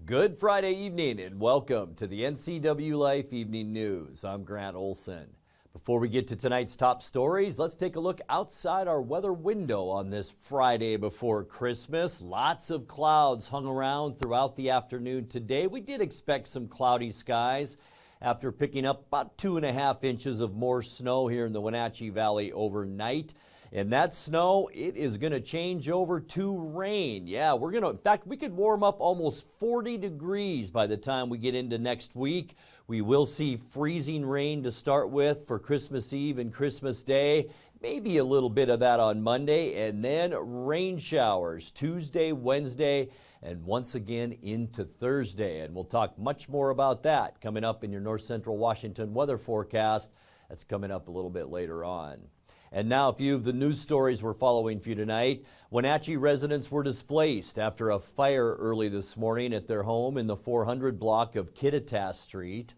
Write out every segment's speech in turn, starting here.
Good Friday evening and welcome to the NCWLIFE Evening News. I'm Grant Olson. Before we get to tonight's top stories, let's take a look outside our weather window on this Friday before Christmas. Lots of clouds hung around throughout the afternoon today. We did expect some cloudy skies after picking up about 2.5 inches of more snow here in the Wenatchee Valley overnight. And that snow, it is going to change over to rain. Yeah, in fact, we could warm up almost 40 degrees by the time we get into next week. We will see freezing rain to start with for Christmas Eve and Christmas Day. Maybe a little bit of that on Monday, and then rain showers Tuesday, Wednesday, and once again into Thursday. And we'll talk much more about that coming up in your North Central Washington weather forecast. That's coming up a little bit later on. And now a few of the news stories we're following for you tonight. Wenatchee residents were displaced after a fire early this morning at their home in the 400 block of Kittitas Street.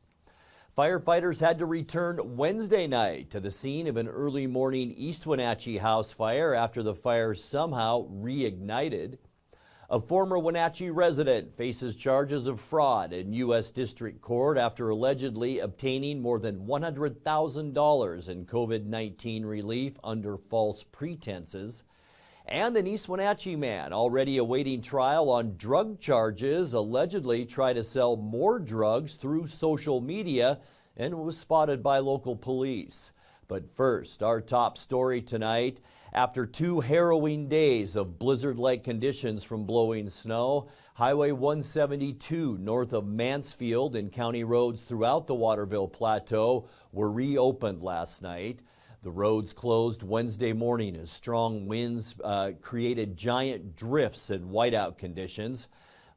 Firefighters had to return Wednesday night to the scene of an early morning East Wenatchee house fire after the fire somehow reignited. A former Wenatchee resident faces charges of fraud in U.S. District Court after allegedly obtaining more than $100,000 in COVID-19 relief under false pretenses. And an East Wenatchee man already awaiting trial on drug charges allegedly tried to sell more drugs through social media and was spotted by local police. But first, our top story tonight. After 2 harrowing days of blizzard-like conditions from blowing snow, Highway 172 north of Mansfield and county roads throughout the Waterville Plateau were reopened last night. The roads closed Wednesday morning as strong winds created giant drifts and whiteout conditions.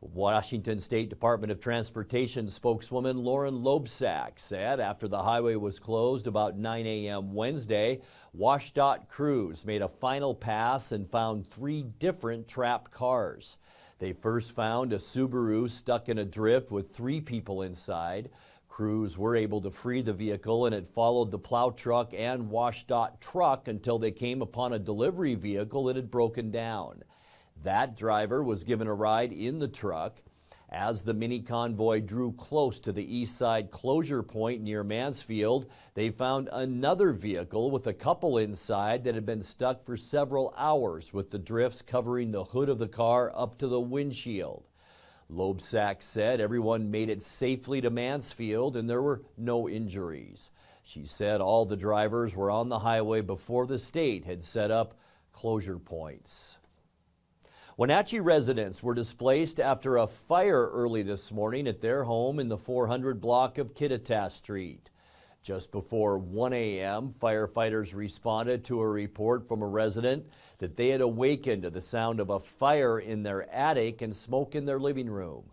Washington State Department of Transportation spokeswoman Lauren Loebsack said after the highway was closed about 9 a.m. Wednesday, WashDOT crews made a final pass and found 3 different trapped cars. They first found a Subaru stuck in a drift with 3 people inside. Crews were able to free the vehicle and it followed the plow truck and WashDOT truck until they came upon a delivery vehicle that had broken down. That driver was given a ride in the truck. As the mini convoy drew close to the east side closure point near Mansfield, they found another vehicle with a couple inside that had been stuck for several hours with the drifts covering the hood of the car up to the windshield. Loebsack said everyone made it safely to Mansfield and there were no injuries. She said all the drivers were on the highway before the state had set up closure points. Wenatchee residents were displaced after a fire early this morning at their home in the 400 block of Kittitas Street. Just before 1 a.m., firefighters responded to a report from a resident that they had awakened to the sound of a fire in their attic and smoke in their living room.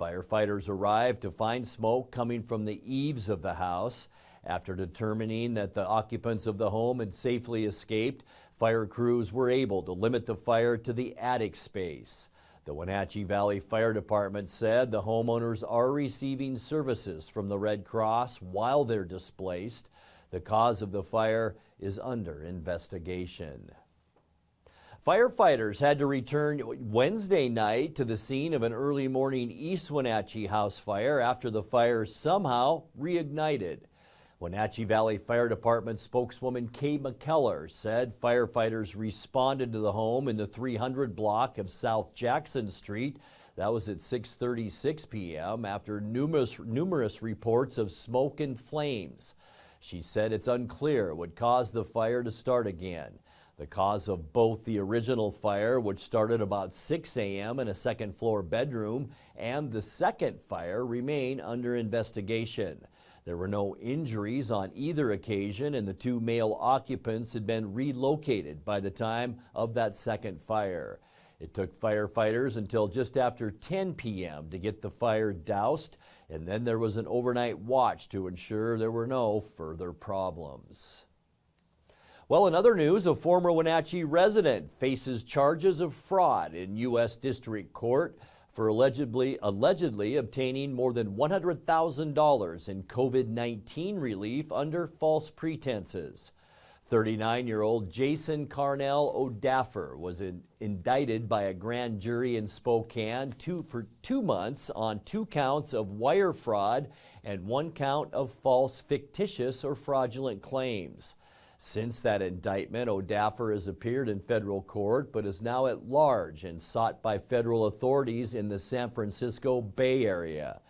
Firefighters arrived to find smoke coming from the eaves of the house. After determining that the occupants of the home had safely escaped, fire crews were able to limit the fire to the attic space. The Wenatchee Valley Fire Department said the homeowners are receiving services from the Red Cross while they're displaced. The cause of the fire is under investigation. Firefighters had to return Wednesday night to the scene of an early morning East Wenatchee house fire after the fire somehow reignited. Wenatchee Valley Fire Department spokeswoman Kay McKellar said firefighters responded to the home in the 300 block of South Jackson Street. That was at 6:36 p.m. after numerous reports of smoke and flames. She said it's unclear what caused the fire to start again. The cause of both the original fire, which started about 6 a.m. in a second-floor bedroom, and the second fire remain under investigation. There were no injuries on either occasion, and the 2 male occupants had been relocated by the time of that second fire. It took firefighters until just after 10 p.m. to get the fire doused, and then there was an overnight watch to ensure there were no further problems. Well, in other news, a former Wenatchee resident faces charges of fraud in U.S. District Court for allegedly obtaining more than $100,000 in COVID-19 relief under false pretenses. 39-year-old Jason Carnell O'Daffer was indicted by a grand jury in Spokane for 2 months on 2 counts of wire fraud and 1 count of false, fictitious, or fraudulent claims. Since that indictment, O'Daffer has appeared in federal court but is now at large and sought by federal authorities in the San Francisco Bay Area.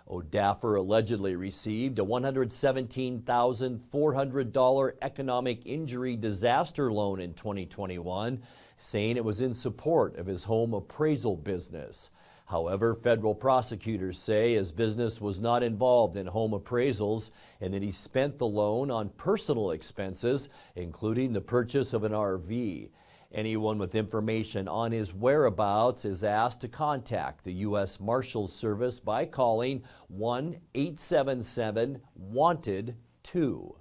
O'Daffer allegedly received a $117,400 economic injury disaster loan in 2021, saying it was in support of his home appraisal business. However, federal prosecutors say his business was not involved in home appraisals and that he spent the loan on personal expenses, including the purchase of an RV. Anyone with information on his whereabouts is asked to contact the U.S. Marshals Service by calling 1-877-WANTED-2.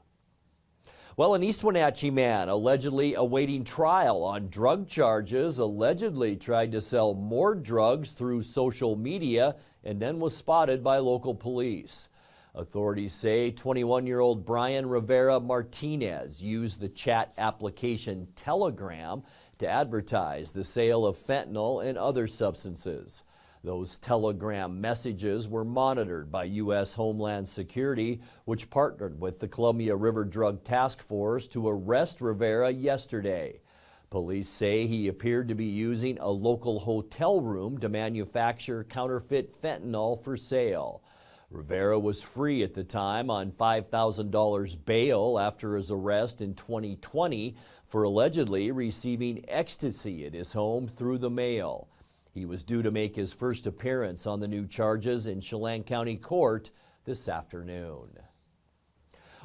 Well, an East Wenatchee man allegedly awaiting trial on drug charges allegedly tried to sell more drugs through social media and then was spotted by local police. Authorities say 21-year-old Brian Rivera Martinez used the chat application Telegram to advertise the sale of fentanyl and other substances. Those Telegram messages were monitored by U.S. Homeland Security, which partnered with the Columbia River Drug Task Force to arrest Rivera yesterday. Police say he appeared to be using a local hotel room to manufacture counterfeit fentanyl for sale. Rivera was free at the time on $5,000 bail after his arrest in 2020 for allegedly receiving ecstasy at his home through the mail. He was due to make his first appearance on the new charges in Chelan County Court this afternoon.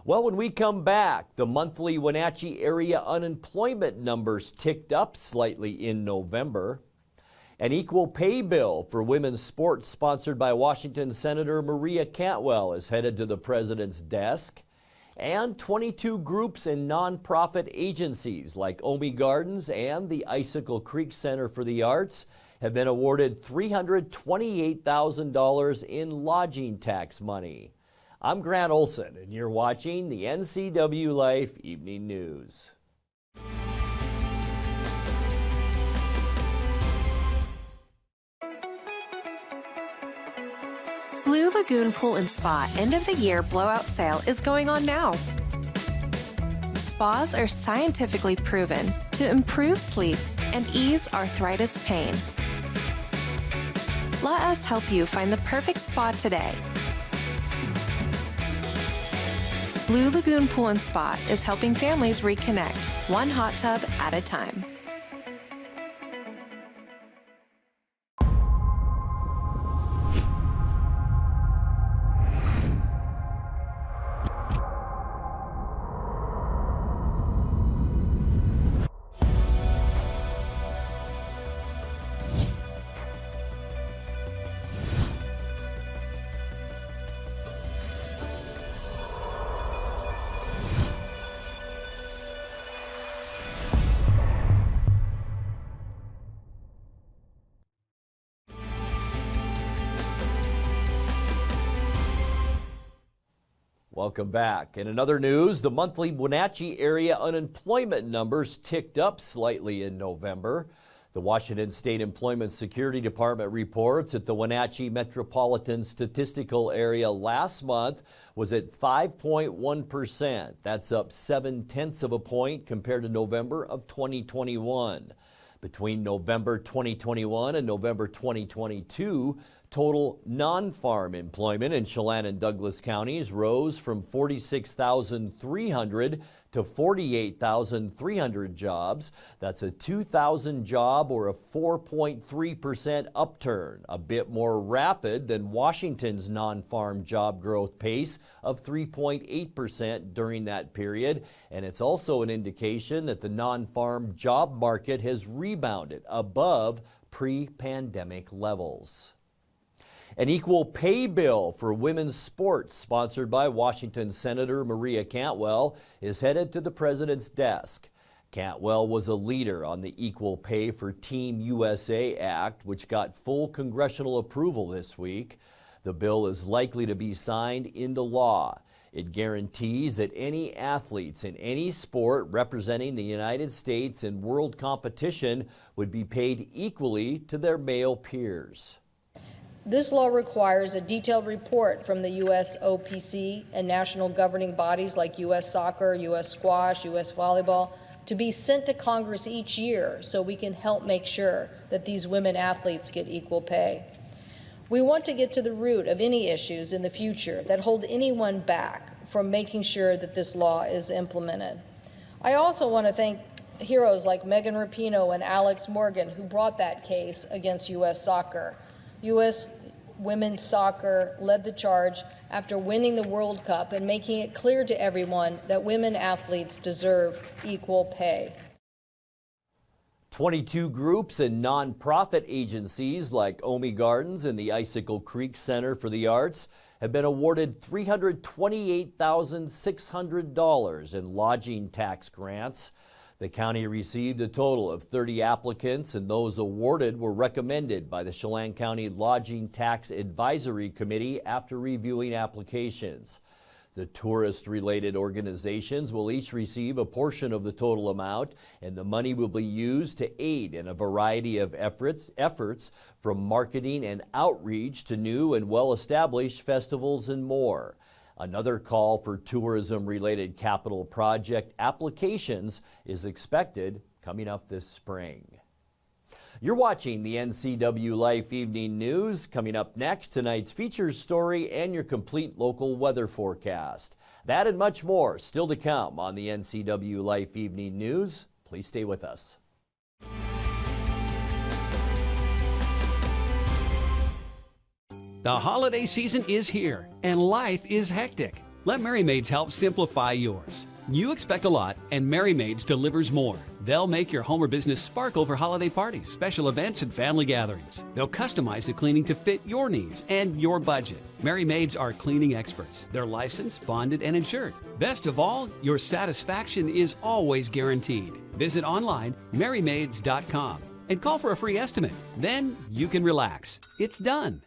Well, when we come back, the monthly Wenatchee area unemployment numbers ticked up slightly in November. An equal pay bill for women's sports sponsored by Washington Senator Maria Cantwell is headed to the president's desk. And 22 groups and nonprofit agencies like Omi Gardens and the Icicle Creek Center for the Arts have been awarded $328,000 in lodging tax money. I'm Grant Olson, and you're watching the NCWLIFE Evening News. Blue Lagoon Pool and Spa end of the year blowout sale is going on now. Spas are scientifically proven to improve sleep and ease arthritis pain. Let us help you find the perfect spa today. Blue Lagoon Pool and Spa is helping families reconnect, one hot tub at a time. Welcome back. In another news, the monthly Wenatchee area unemployment numbers ticked up slightly in November. The Washington State Employment Security Department reports that the Wenatchee Metropolitan Statistical Area last month was at 5.1%. That's up 0.7 of a point compared to November of 2021. Between November 2021 and November 2022, total non-farm employment in Chelan and Douglas counties rose from 46,300 to 48,300 jobs. That's a 2,000 job or a 4.3% upturn, a bit more rapid than Washington's non-farm job growth pace of 3.8% during that period. And it's also an indication that the non-farm job market has rebounded above pre-pandemic levels. An equal pay bill for women's sports, sponsored by Washington Senator Maria Cantwell, is headed to the president's desk. Cantwell was a leader on the Equal Pay for Team USA Act, which got full congressional approval this week. The bill is likely to be signed into law. It guarantees that any athletes in any sport representing the United States in world competition would be paid equally to their male peers. This law requires a detailed report from the U.S. OPC and national governing bodies like U.S. Soccer, U.S. Squash, U.S. Volleyball to be sent to Congress each year so we can help make sure that these women athletes get equal pay. We want to get to the root of any issues in the future that hold anyone back from making sure that this law is implemented. I also want to thank heroes like Megan Rapinoe and Alex Morgan who brought that case against U.S. Soccer. U.S. women's soccer led the charge after winning the World Cup and making it clear to everyone that women athletes deserve equal pay. 22 groups and nonprofit agencies like Omi Gardens and the Icicle Creek Center for the Arts have been awarded $328,600 in lodging tax grants. The county received a total of 30 applicants, and those awarded were recommended by the Chelan County Lodging Tax Advisory Committee after reviewing applications. The tourist-related organizations will each receive a portion of the total amount, and the money will be used to aid in a variety of efforts from marketing and outreach to new and well-established festivals and more. Another call for tourism-related capital project applications is expected coming up this spring. You're watching the NCWLIFE Evening News. Coming up next, tonight's features story and your complete local weather forecast. That and much more still to come on the NCWLIFE Evening News. Please stay with us. The holiday season is here, and life is hectic. Let Merry Maids help simplify yours. You expect a lot, and Merry Maids delivers more. They'll make your home or business sparkle for holiday parties, special events, and family gatherings. They'll customize the cleaning to fit your needs and your budget. Merry Maids are cleaning experts. They're licensed, bonded, and insured. Best of all, your satisfaction is always guaranteed. Visit online, merrymaids.com, and call for a free estimate. Then you can relax. It's done.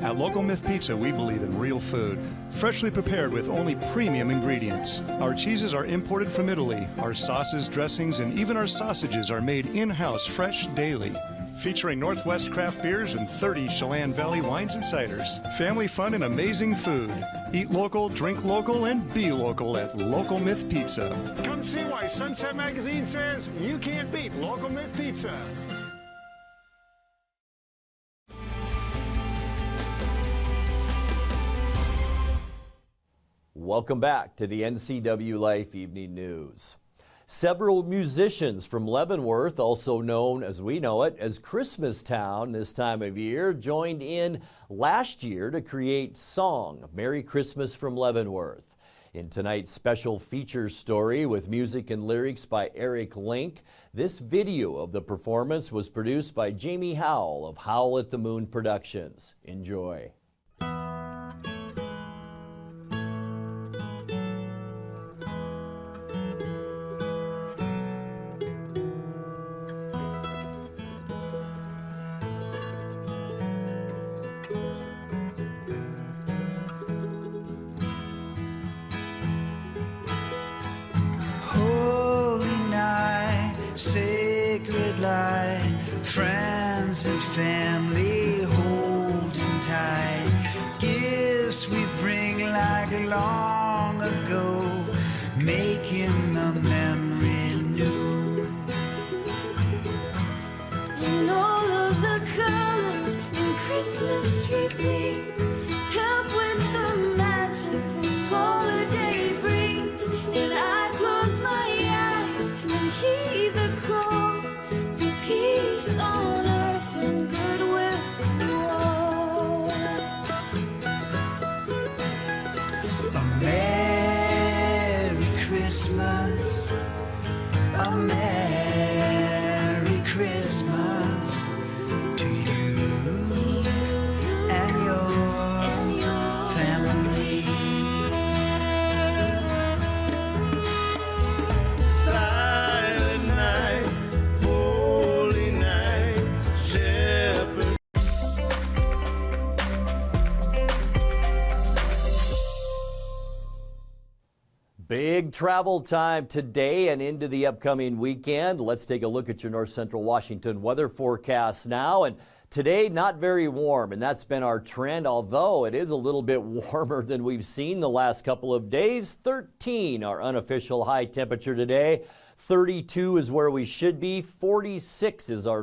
At Local Myth Pizza, we believe in real food, freshly prepared with only premium ingredients. Our cheeses are imported from Italy. Our sauces, dressings, and even our sausages are made in-house fresh daily. Featuring Northwest craft beers and 30 Chelan Valley wines and ciders. Family fun and amazing food. Eat local, drink local, and be local at Local Myth Pizza. Come see why Sunset Magazine says you can't beat Local Myth Pizza. Welcome back to the NCWLIFE Evening News. Several musicians from Leavenworth, also known as we know it as Christmastown this time of year, joined in last year to create Song, Merry Christmas from Leavenworth. In tonight's special features story with music and lyrics by Eric Link, this video of the performance was produced by Jamie Howell of Howl at the Moon Productions. Enjoy. Sacred light, friends and family holding tight. Gifts we bring like long ago, making the memory new. And all of the colors in Christmas tree gleam help with the magic this holiday brings. And I close my eyes and heed the call for peace on earth and goodwill to all. Big travel time today and into the upcoming weekend. Let's take a look at your North Central Washington weather forecast now. And today, not very warm, and that's been our trend, although it is a little bit warmer than we've seen the last couple of days. 13, our unofficial high temperature today. 32 is where we should be. 46 is our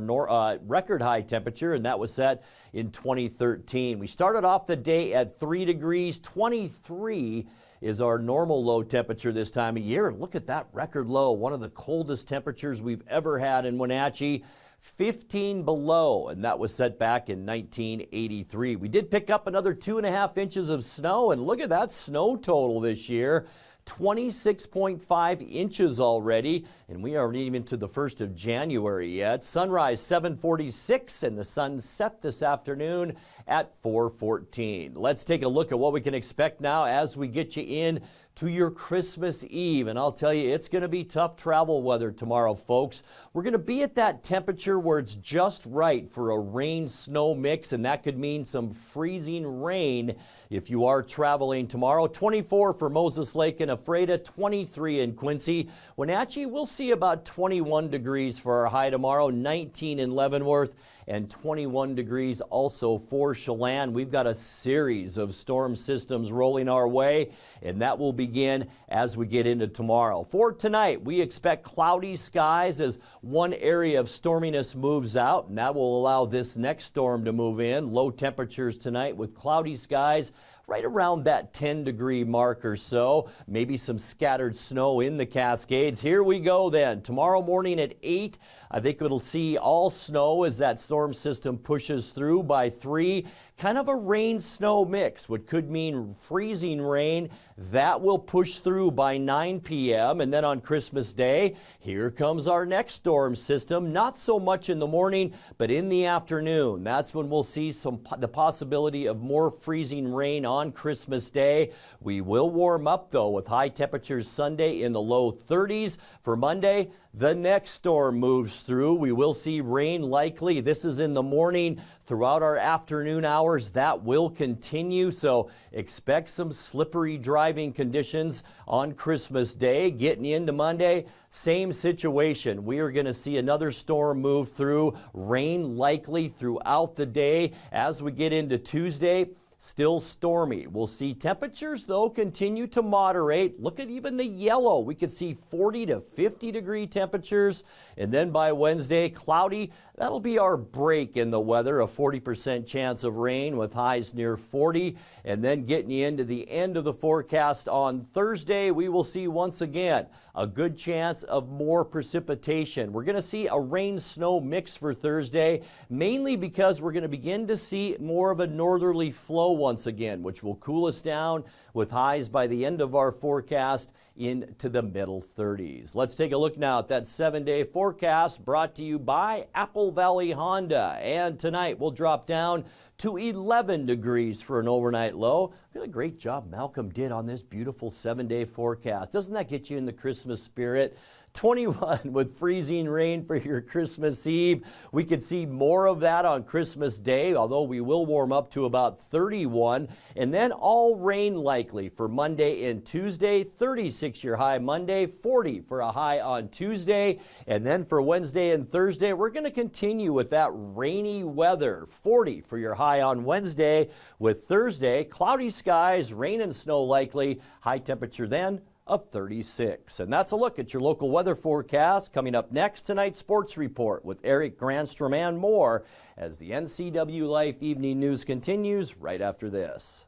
record high temperature, and that was set in 2013. We started off the day at 3 degrees. 23 is our normal low temperature this time of year. Look at that record low, one of the coldest temperatures we've ever had in Wenatchee. 15 below, and that was set back in 1983. We did pick up another 2.5 inches of snow, and look at that snow total this year. 26.5 inches already, and we aren't even to the 1st of January yet. Sunrise 7:46, and the sun set this afternoon at 4:14. Let's take a look at what we can expect now as we get you in to your Christmas Eve. And I'll tell you, it's going to be tough travel weather tomorrow, folks. We're going to be at that temperature where it's just right for a rain-snow mix, and that could mean some freezing rain if you are traveling tomorrow. 24 for Moses Lake and Ephrata, 23 in Quincy. Wenatchee, we'll see about 21 degrees for our high tomorrow, 19 in Leavenworth, and 21 degrees also for Chelan. We've got a series of storm systems rolling our way, and that will begin as we get into tomorrow. For tonight, we expect cloudy skies as one area of storminess moves out, and that will allow this next storm to move in. Low temperatures tonight with cloudy skies right around that 10-degree mark or so. Maybe some scattered snow in the Cascades. Here we go then. Tomorrow morning at 8, I think it'll see all snow as that storm system pushes through by 3. Kind of a rain-snow mix, what could mean freezing rain. That will push through by 9 p.m. And then on Christmas Day, here comes our next storm system. Not so much in the morning, but in the afternoon. That's when we'll see the possibility of more freezing rain on Christmas Day. We will warm up, though, with high temperatures Sunday in the low 30s. For Monday, the next storm moves through. We will see rain likely. This is in the morning. Throughout our afternoon hours, that will continue. So expect some slippery driving conditions on Christmas Day. Getting into Monday, same situation. We are going to see another storm move through. Rain likely throughout the day. As we get into Tuesday, still stormy. We'll see temperatures, though, continue to moderate. Look at even the yellow. We could see 40 to 50 degree temperatures. And then by Wednesday, cloudy. That'll be our break in the weather, a 40% chance of rain with highs near 40. And then getting you into the end of the forecast on Thursday, we will see once again a good chance of more precipitation. We're going to see a rain-snow mix for Thursday, mainly because we're going to begin to see more of a northerly flow once again, which will cool us down with highs by the end of our forecast into the middle 30s. Let's take a look now at that 7-day forecast brought to you by Apple Valley Honda. And tonight we'll drop down to 11 degrees for an overnight low. Really great job Malcolm did on this beautiful 7-day forecast. Doesn't that get you in the Christmas spirit? 21 with freezing rain for your Christmas Eve. We could see more of that on Christmas Day, although we will warm up to about 31. And then all rain likely for Monday and Tuesday. 36 your high Monday, 40 for a high on Tuesday. And then for Wednesday and Thursday, we're going to continue with that rainy weather. 40 for your high on Wednesday, with Thursday cloudy skies, rain and snow likely. High temperature then of 36. And that's a look at your local weather forecast. Coming up next, tonight's sports report with Eric Granstrom and more as the NCWLIFE Evening News continues right after this.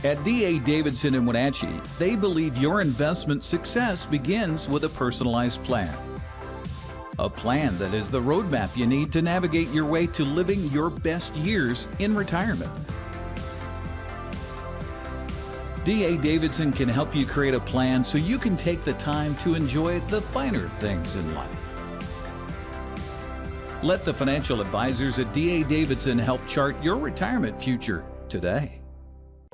At D.A. Davidson in Wenatchee, they believe your investment success begins with a personalized plan. A plan that is the roadmap you need to navigate your way to living your best years in retirement. D.A. Davidson can help you create a plan so you can take the time to enjoy the finer things in life. Let the financial advisors at D.A. Davidson help chart your retirement future today.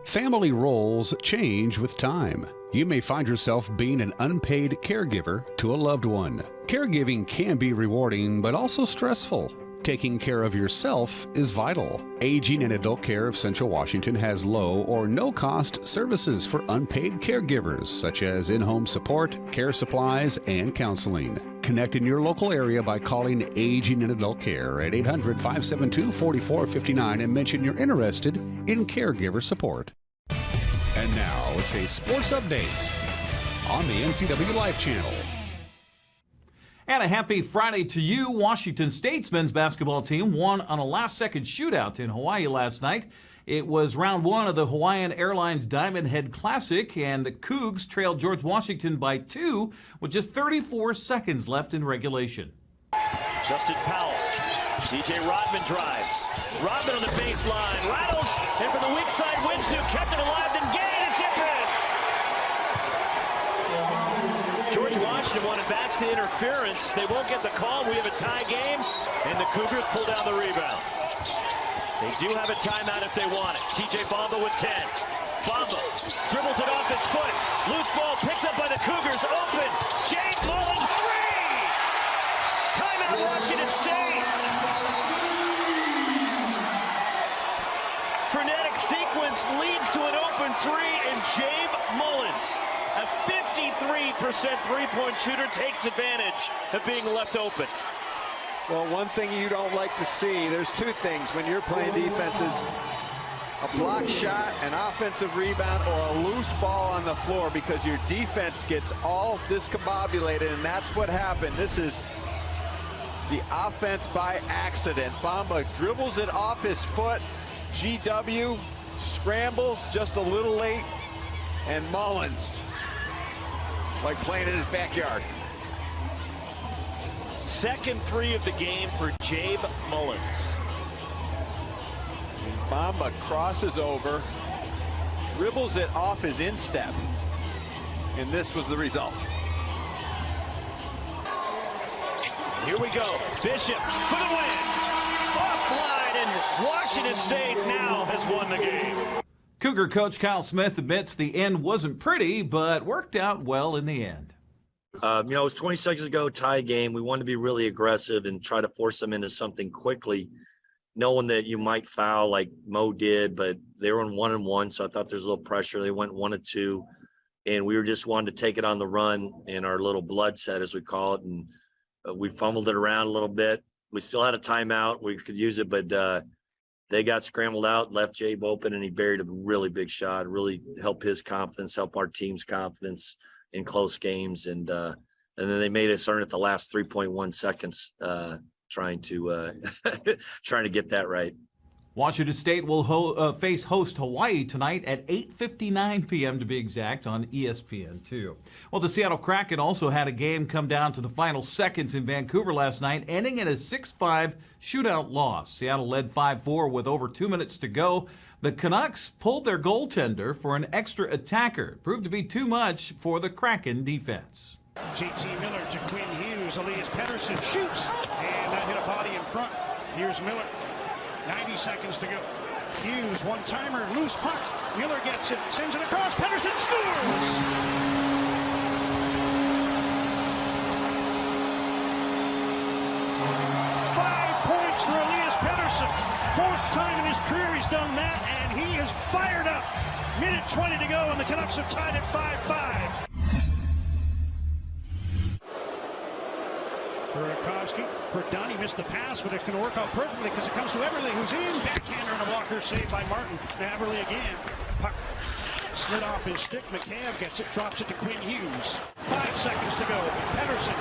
Family roles change with time. You may find yourself being an unpaid caregiver to a loved one. Caregiving can be rewarding, but also stressful. taking care of yourself is vital. Aging and Adult Care of Central Washington has low or no cost services for unpaid caregivers, such as in-home support, care supplies, and counseling. Connect in your local area by calling Aging and Adult Care at 800-572-4459 and mention you're interested in caregiver support. And now it's a sports update on the NCWLIFE channel. And a happy Friday to you. Washington State's men's basketball team won on a last-second shootout in Hawaii last night. It was round one of the Hawaiian Airlines Diamond Head Classic, and the Cougs trailed George Washington by 2 with just 34 seconds left in regulation. Justin Powell. DJ Rodman drives. Rodman on the baseline. Rattles. And from the weak side, Winsu kept it alive. Then Gay to tip it. George Washington wanted basket interference. They won't get the call. We have a tie game, and the Cougars pull down the rebound. They do have a timeout if they want it. TJ Bamba with 10. Bamba dribbles it off his foot. Loose ball picked up by the Cougars. Open. Jake Mullins, 3! Timeout Washington State. Frenetic sequence leads to an open 3, and Jabe Mullins, a 53% three-point shooter, takes advantage of being left open. Well, one thing you don't like to see, there's two things when you're playing defenses: a block shot, an offensive rebound, or a loose ball on the floor, because your defense gets all discombobulated, and that's what happened. This is the offense by accident. Bamba dribbles it off his foot. GW scrambles just a little late, and Mullins, like playing in his backyard. Second 3 of the game for Jabe Mullins. Bamba crosses over, dribbles it off his instep, and this was the result. Here we go. Bishop for the win. Offline, and Washington State now has won the game. Cougar coach Kyle Smith admits the end wasn't pretty, but worked out well in the end. It was 20 seconds ago, tie game. We wanted to be really aggressive and try to force them into something quickly, knowing that you might foul like Mo did, but they were in 1-1, so I thought there's a little pressure. They went 1-2, and we were just wanting to take it on the run in our little blood set, as we call it, and we fumbled it around a little bit. We still had a timeout. We could use it, but they got scrambled out, left Jabe open, and he buried a really big shot, really helped his confidence, help our team's confidence in close games, and then they made us earn it the last 3.1 seconds, trying to get that right. Washington State will face host Hawaii tonight at 8:59 p.m. to be exact on ESPN2. Well, the Seattle Kraken also had a game come down to the final seconds in Vancouver last night, ending in a 6-5 shootout loss. Seattle led 5-4 with over 2 minutes to go. The Canucks pulled their goaltender for an extra attacker. It proved to be too much for the Kraken defense. JT Miller to Quinn Hughes. Elias Pettersson shoots, and that hit a body in front. Here's Miller. 90 seconds to go. Hughes, one-timer, loose puck. Miller gets it, sends it across. Pettersson scores! 5 points for Elias Pettersson. 4th time in his career he's done that, and he is fired up. Minute 20 to go, and the Canucks have tied at 5-5. Burakovsky for Dunn. He missed the pass, but it's going to work out perfectly because it comes to Eberle, who's in. Backhander and a blocker saved by Martin. Now Eberle again. Puck slid off his stick. McCabe gets it, drops it to Quinn Hughes. 5 seconds to go. Pettersson,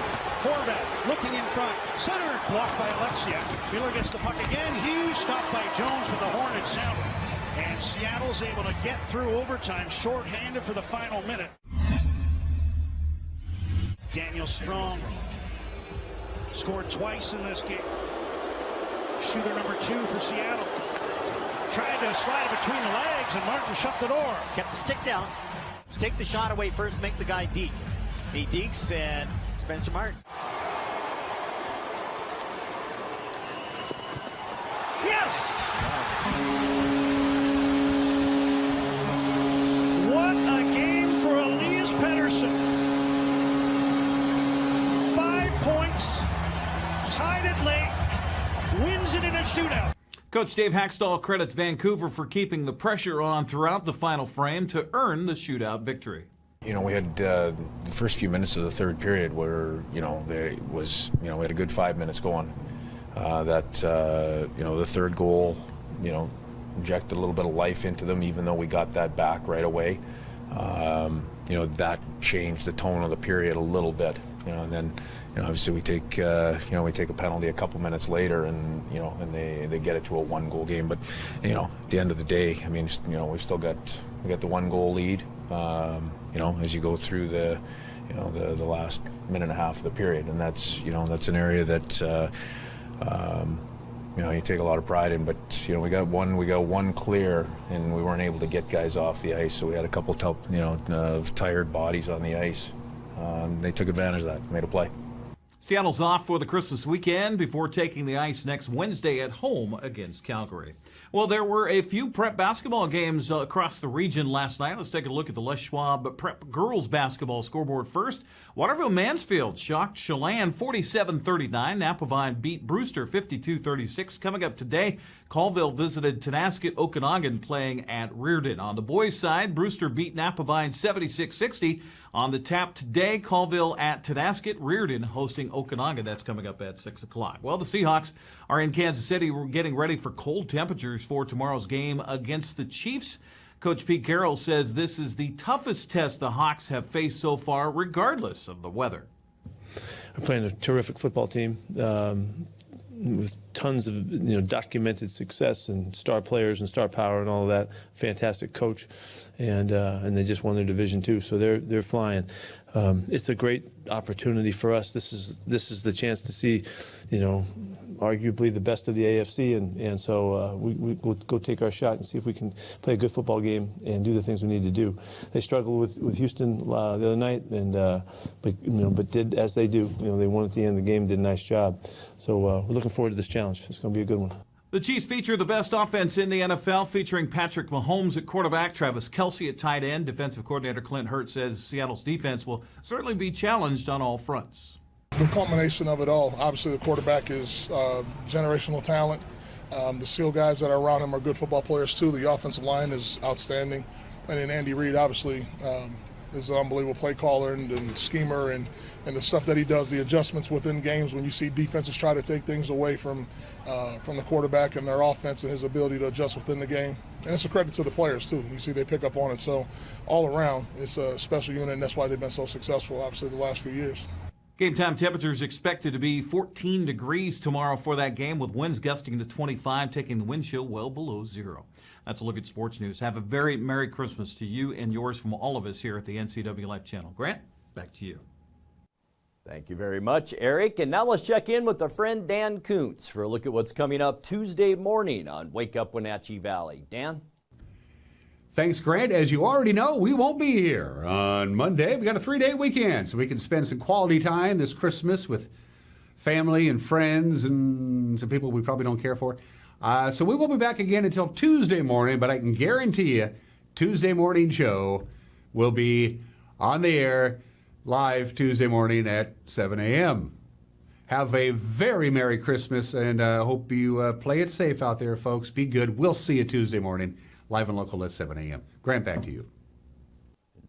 Horvat looking in front. Center blocked by Alexia. Miller gets the puck again. Hughes stopped by Jones with the horn and sound. And Seattle's able to get through overtime, shorthanded for the final minute. Daniel Strong scored twice in this game. Shooter number 2 for Seattle. Tried to slide it between the legs, and Martin shut the door. Kept the stick down. Let's take the shot away first, make the guy deke. He dekes, and Spencer Martin. Yes! What a game for Elias Pettersson. 5 points. Tied it late. wins it in a shootout. Coach Dave Hackstall credits Vancouver for keeping the pressure on throughout the final frame to earn the shootout victory. We had the first few minutes of the third period where, we had a good 5 minutes going. The third goal, injected a little bit of life into them, even though we got that back right away. That changed the tone of the period a little bit. And then, obviously we take a penalty a couple minutes later, and they get it to a 1-goal game. But at the end of the day, we still got the 1-goal lead. As you go through the last minute and a half of the period, and that's an area that you take a lot of pride in. But we got one clear, and we weren't able to get guys off the ice, so we had a couple of tired bodies on the ice. They took advantage of that, made a play. Seattle's off for the Christmas weekend before taking the ice next Wednesday at home against Calgary. Well, there were a few prep basketball games across the region last night. Let's take a look at the Les Schwab prep girls basketball scoreboard first. Waterville Mansfield shocked Chelan 47-39. Napavine beat Brewster 52-36. Coming up today, Colville visited Tonasket Okanagan playing at Reardon. On the boys' side, Brewster beat Napavine 76-60. On the tap today, Colville at Tonasket, Reardon hosting Okanagan. That's coming up at 6 o'clock. Well, the Seahawks are in Kansas City. We're getting ready for cold temperatures for tomorrow's game against the Chiefs. Coach Pete Carroll says this is the toughest test the Hawks have faced so far, regardless of the weather. We're playing a terrific football team with tons of documented success and star players and star power and all of that. Fantastic coach, and they just won their division too, so they're flying. It's a great opportunity for us. This is the chance to see, arguably the best of the AFC, and so we'll go take our shot and see if we can play a good football game and do the things we need to do. They struggled with Houston the other night, and but did as they do. They won at the end of the game, did a nice job. So we're looking forward to this challenge. It's going to be a good one. The Chiefs feature the best offense in the NFL, featuring Patrick Mahomes at quarterback, Travis Kelce at tight end. Defensive coordinator Clint Hurtt says Seattle's defense will certainly be challenged on all fronts. The culmination of it all, obviously the quarterback is generational talent. The skill guys that are around him are good football players too. The offensive line is outstanding. And then Andy Reid obviously is an unbelievable play caller and schemer, and the stuff that he does, the adjustments within games when you see defenses try to take things away from the quarterback and their offense, and his ability to adjust within the game. And it's a credit to the players too. You see they pick up on it. So all around, it's a special unit, and that's why they've been so successful, obviously, the last few years. Game time temperatures expected to be 14 degrees tomorrow for that game, with winds gusting to 25, taking the wind chill well below zero. That's a look at sports news. Have a very Merry Christmas to you and yours from all of us here at the NCWLIFE channel. Grant, back to you. Thank you very much, Eric. And now let's check in with our friend Dan Kuntz for a look at what's coming up Tuesday morning on Wake Up Wenatchee Valley. Dan? Thanks, Grant. As you already know, we won't be here on Monday. We got a 3-day weekend, so we can spend some quality time this Christmas with family and friends and some people we probably don't care for. So we won't be back again until Tuesday morning, but I can guarantee you Tuesday morning show will be on the air live Tuesday morning at 7 a.m. Have a very Merry Christmas, and hope you play it safe out there, folks. Be good. We'll see you Tuesday morning, live and local at 7 a.m. Grant, back to you.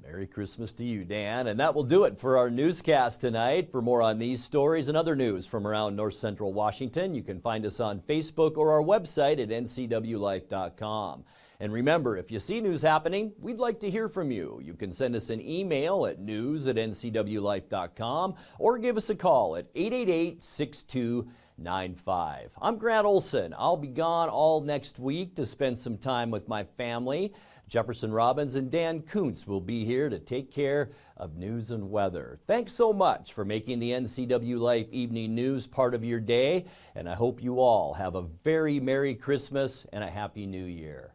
Merry Christmas to you, Dan. And that will do it for our newscast tonight. For more on these stories and other news from around North Central Washington, you can find us on Facebook or our website at ncwlife.com. And remember, if you see news happening, we'd like to hear from you. You can send us an email at news@ncwlife.com or give us a call at 888-6295. I'm Grant Olson. I'll be gone all next week to spend some time with my family. Jefferson Robbins and Dan Kuntz will be here to take care of news and weather. Thanks so much for making the NCWLIFE Evening News part of your day, and I hope you all have a very Merry Christmas and a Happy New Year.